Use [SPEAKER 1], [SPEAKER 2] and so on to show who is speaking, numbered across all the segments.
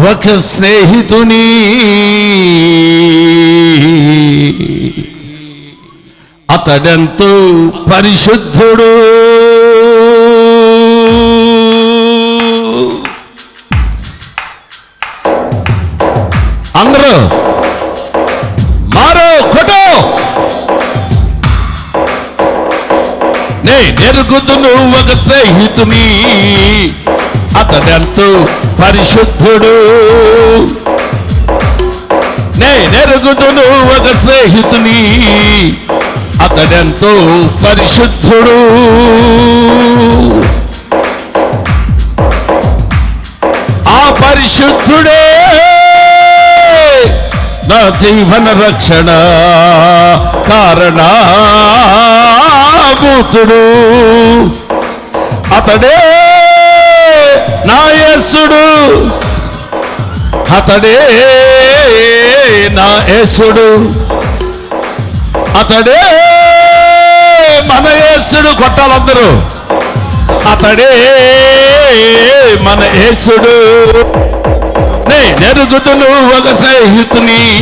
[SPEAKER 1] ఒక స్నేహితుని అతడెంతో పరిశుద్ధుడు. అందరూ మారో కొట్టో. నేనెరుగుదును ఒక స్నేహితుని అతడెంతో పరిశుద్ధుడు. నేనెరుగుదును ఒక స్నేహితుని అతడెంతో పరిశుద్ధుడు. ఆ పరిశుద్ధుడే నా జీవన రక్షణ కారణభూతుడు. అతడే నా యేసుడు, అతడే నా యేసుడు, అతడే మన యేసుడు. కొట్టాలందరూ. అతడే మన యేసుడు. నేనెరుగుదును ఒక స్నేహితుని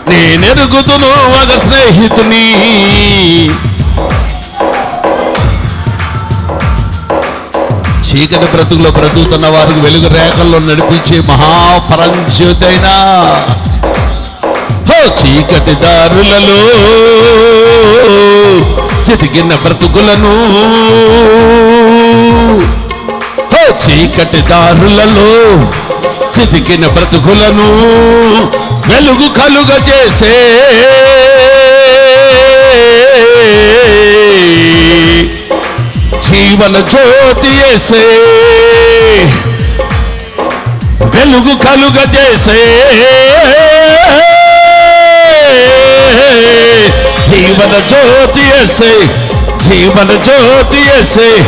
[SPEAKER 1] నేనెరుగుదును ఒక స్నేహితుని చీకటి బ్రతుకులో బ్రతుకుతున్న వారికి వెలుగు రేఖల్లో నడిపించే మహాపరంజ్యోతైనా చీకటి దారులలో చితికిన బ్రతుకులను చీకటి దారులలో చితికిన బ్రతుకులను వెలుగు కలుగజేసే జీవన జ్యోతి యేసే. వెలుగు కలుగజేసే జీవన జ్యోతి యేసే. జీవన జ్యోతి యేసే.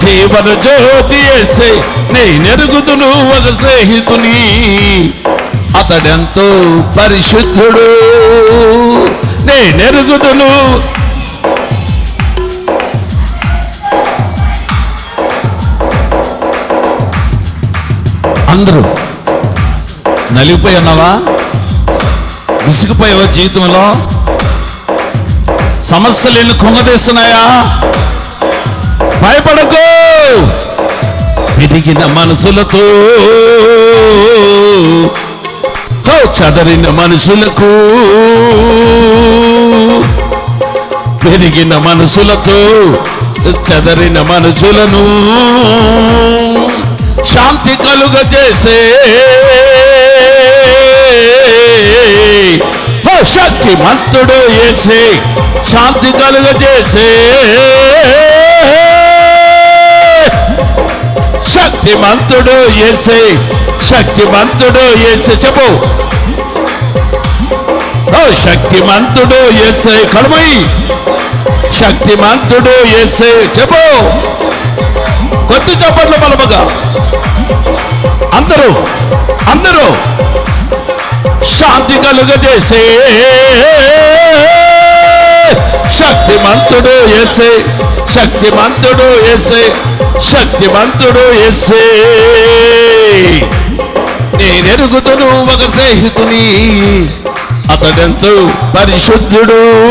[SPEAKER 1] జీవన జ్యోతి యేసే. నేనెరుగుదును ఒక స్నేహితుని అతడెంతో పరిశుద్ధుడు. నేనెరుగుదును. అందరూ నలిగిపోయి ఉన్నావా? విసిగిపోయావా? జీవితంలో సమస్యలు ఎన్ని కుంగదీస్తున్నాయా? భయపడకు. పెరిగిన మనసులతో చదరిన మనుషులకు, పెరిగిన మనసులతో చదరిన మనుషులను శాంతి కలుగజేసే శక్తిమంతుడు యేసే. శాంతి కలుగజేసే శక్తిమంతుడు యేసే. శక్తిమంతుడు యేసే. చెప్పు. శక్తిమంతుడు యేసే. కడుమయి. శక్తిమంతుడు యేసే. చెప్పు. కొద్ది చెప్పండి బలముగా. అందరూ అందరూ శాంతి కలుగజేసే శక్తిమంతుడు యేసే. శక్తిమంతుడు యేసే. శక్తిమంతుడు యేసే. నేనెరుగుదును ఒక స్నేహితుని అతడెంతో పరిశుద్ధుడు.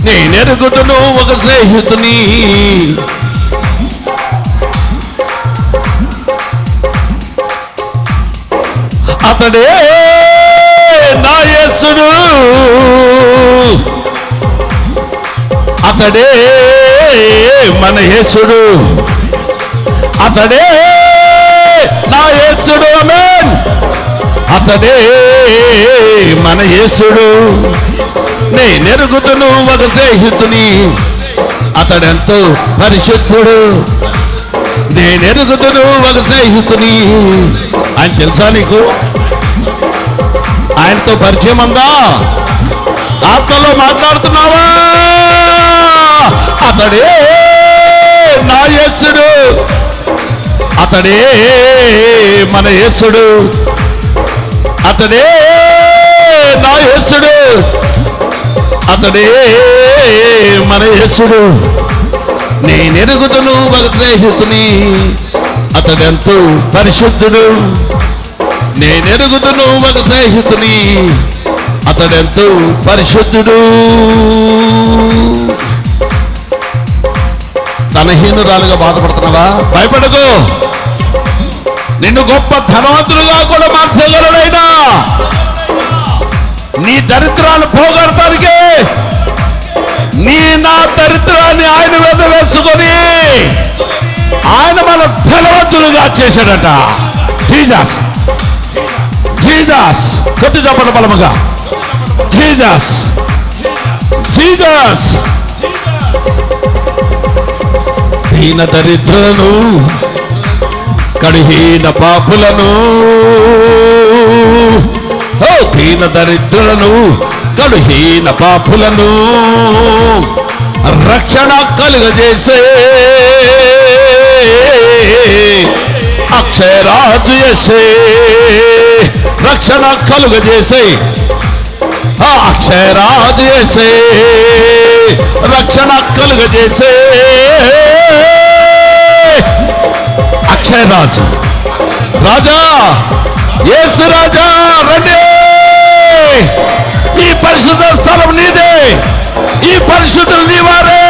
[SPEAKER 1] నేనెరుగుదును ఒక స్నేహితుని అతడే నా యేసుడు, అతడే మన యేసుడు, అతడే నా యేసుడు. ఆమేన్. అతడే మన యేసుడు. నేనెరుగుదును ఒక స్నేహితుని అతడెంతో పరిశుద్ధుడు. నేనెరుగుదును ఒక స్నేహితుని. ఆయన తెలుసా నీకు? ఆయనతో పరిచయం ఉందా? ఆత్మలో మాట్లాడుతున్నావా? అతడే నా యేసుడు, అతడే మన యేసుడు, అతడే నా యేసుడు, అతడే మన యేసుడు. నేనెరుగుదును ఒక స్నేహితుని, అతడెంతో పరిశుద్ధుడు. నేనెరుగుదును ఒక స్నేహితుని, అతడెంతో పరిశుద్ధుడు. ధనహీనురాలుగా బాధపడుతున్నావా? భయపడకు. నిన్ను గొప్ప ధనవంతులుగా కూడా మార్చగలడైనా. నీ దరిద్రాలు పోగొడటానికి నా దరిద్రాన్ని ఆయన మీద వేసుకొని ఆయన మన ధనవంతులుగా చేశాడట. జీసస్ జీసస్ కొట్టి చెప్పండి బలముగా. Jesus Jesus. దీన దరిద్రులను, కడిహీన పాపులను, దీన దరిద్రులను, కడుహీన పాపులను రక్షణ కలుగజేసే అక్షయరాజు యేసే. రక్షణ కలుగజేసే అక్షయరాజు యేసే. రక్షణ కలుగజేసే అక్షయరాజు. రాజా యేసు రాజా రండి. ఈ పరిశుద్ధ స్థలం నీదే, ఈ పరిశుద్ధులు నీవారే.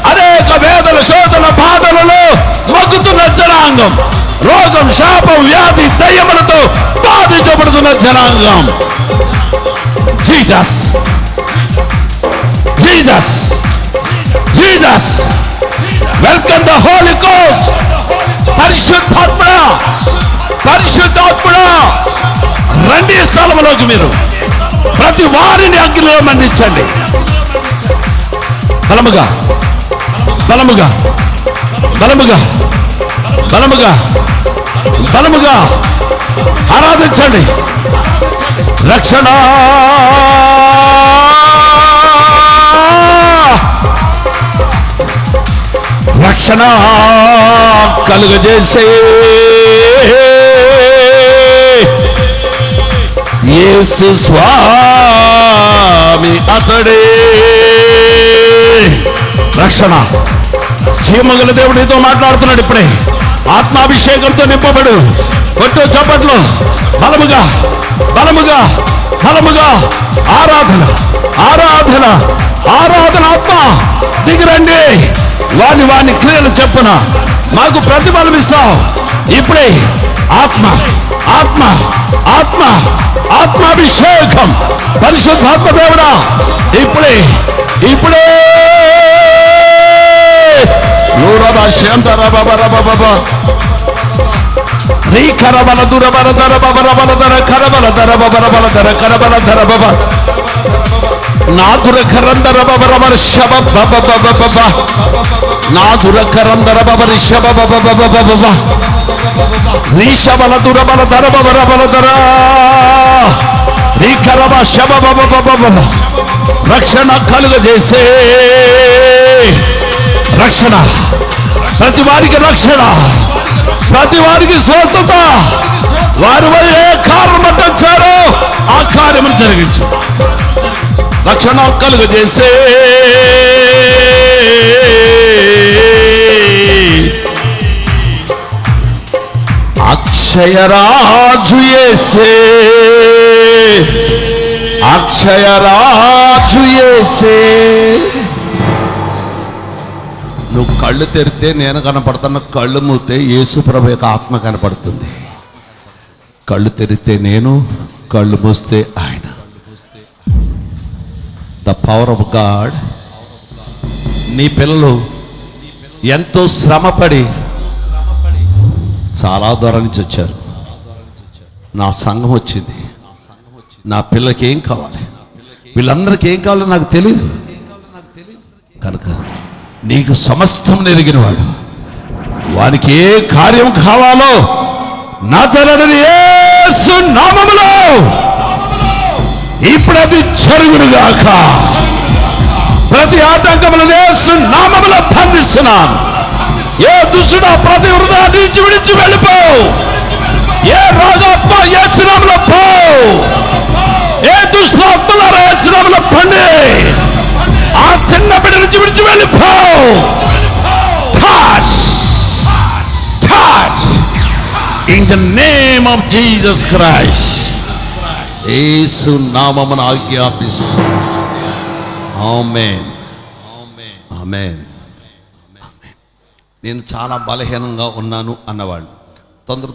[SPEAKER 1] అనేక వేదన శోధన బాధలలో మగ్గుతున్న జనాంగం, రోగం శాపం వ్యాధి దయ్యములతో బాధించబడుతున్న జనాంగం. Jesus Jesus Jesus. Welcome the Holy Ghost. పరిశుద్ధాత్మ పరిశుద్ధాత్మ రండి స్థలంలోకి. మీరు ప్రతి వారిని అగ్నిలో మండించండి. బలముగా బలముగా బలముగా బలముగా బలముగా ఆరాధించండి. రక్షణ రక్షణ కలుగజేసే యేసు స్వామి అతడే. రక్షణ. జీవముగల దేవుడు నీతో మాట్లాడుతున్నాడు ఇప్పుడే. ఆత్మాభిషేకంతో నింపబడు. కొట్టు చప్పట్లు. బలముగా బలముగా బలముగా ఆరాధన ఆరాధన ఆరాధన. ఆత్మ దిగిరండి. వాని క్రియలు చెప్పున మాకు ప్రతిఫలం ఇస్తావు. ఇప్పుడే ఆత్మ ఆత్మ ఆత్మ ఆత్మాభిషేకం. పరిశుద్ధాత్మ దేవుడా ఇప్పుడే ఇప్పుడే. కరబల దురబల ధర బబల బల ధర కరబల ధర బబల బల ధర కరబల ధర బబ నాదుర కరందర బబర వర్షబ బబ బబ బబ నాదుర కరందర బబ రిషబ బబ బబ బబ రీషబల దురబల ధర బబర బల ధర రీకరబ శబ బబ బబ బబ. రక్షణ కలుగజేసే రక్షణ. ప్రతి వారికి రక్షణ, ప్రతి వారికి స్వస్థత. వారి ఏ కార్యం పట్టించారో ఆ కార్యము జరిగించు. రక్షణ కలుగజేసే అక్షయరాజు యేసే. అక్షయరాజు యేసే. నువ్వు కళ్ళు తెరితే నేను కనపడుతున్న, కళ్ళు మూతే యేసు ప్రభు యొక్క ఆత్మ కనపడుతుంది. కళ్ళు తెరితే నేను, కళ్ళు మూస్తే ఆయన. The power of God. నీ పిల్లలు ఎంతో శ్రమపడి చాలా దూరం నుంచి వచ్చారు. నా సంఘం వచ్చింది, నా పిల్లకి ఏం కావాలి, వీళ్ళందరికీ ఏం కావాలో నాకు తెలియదు కనుక నీకు సమస్తం ఎరిగినవాడు. వానికి ఏ కార్యం కావాలో నా తనని యేసు నామములో ఇప్పుడు అది జరుగునుగాక. ప్రతి ఆటంకములను యేసు నామములో బంధిస్తున్నాను. ఏ దుష్టుడా ప్రతి హృదయాన్ని నుంచి విడిచి వెళ్ళిపో. ఏ రోగాత్మ యేసు నామములో పో. ఏ దుష్టాత్మలారా యేసు నామములో పండి. ఆ చిన్న బిడ్డ నుంచి విడిచి వెళ్ళిపో. In the name of Jesus Christ. యేసు నామమున ఆజ్ఞాపిస్తున్నాను. ఆమేన్, ఆమేన్. నేను చాలా బలహీనంగా ఉన్నాను అన్నవాళ్ళు తొందర